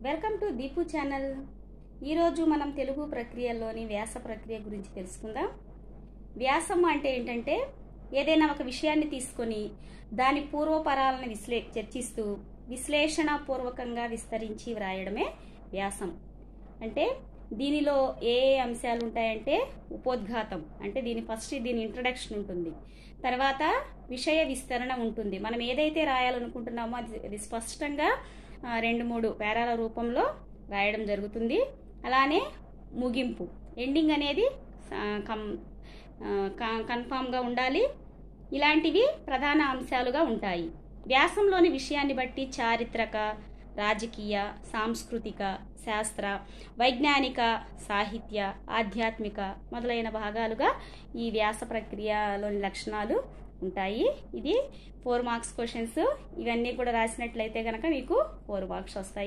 Welcome to Deepu channel. ఈరోజు మనం తెలుగు ప్రక్రియలోని వ్యాస ప్రక్రియ గురించి తెలుసుకుందాం. వ్యాసం అంటే ఏంటంటే ఏదైనా ఒక విషయాన్ని తీసుకొని దాని పూర్వపరాలను చర్చిస్తూ విశ్లేషణపూర్వకంగా విస్తరించి వ్రాయడమే వ్యాసం. అంటే దీనిలో ఏ అంశాలు ఉంటాయంటే ఉపోద్ఘాతం, అంటే దీని ఇంట్రడక్షన్ ఉంటుంది. తర్వాత విషయ విస్తరణ ఉంటుంది. మనం ఏదైతే రాయాలనుకుంటున్నామో అది స్పష్టంగా 2-3 పేరాల రూపంలో రాయడం జరుగుతుంది. అలానే ముగింపు, ఎండింగ్ అనేది కన్ఫామ్గా ఉండాలి. ఇలాంటివి ప్రధాన అంశాలుగా ఉంటాయి. వ్యాసంలోని విషయాన్ని బట్టి చారిత్రక, రాజకీయ, సాంస్కృతిక, శాస్త్ర, వైజ్ఞానిక, సాహిత్య, ఆధ్యాత్మిక మొదలైన భాగాలుగా ఈ వ్యాస ప్రక్రియలోని లక్షణాలు ఉంటాయి. ఇది 4 మార్క్స్ క్వశ్చన్స్. ఇవన్నీ కూడా రాసినట్లయితే కనుక మీకు 4 మార్క్స్ వస్తాయి.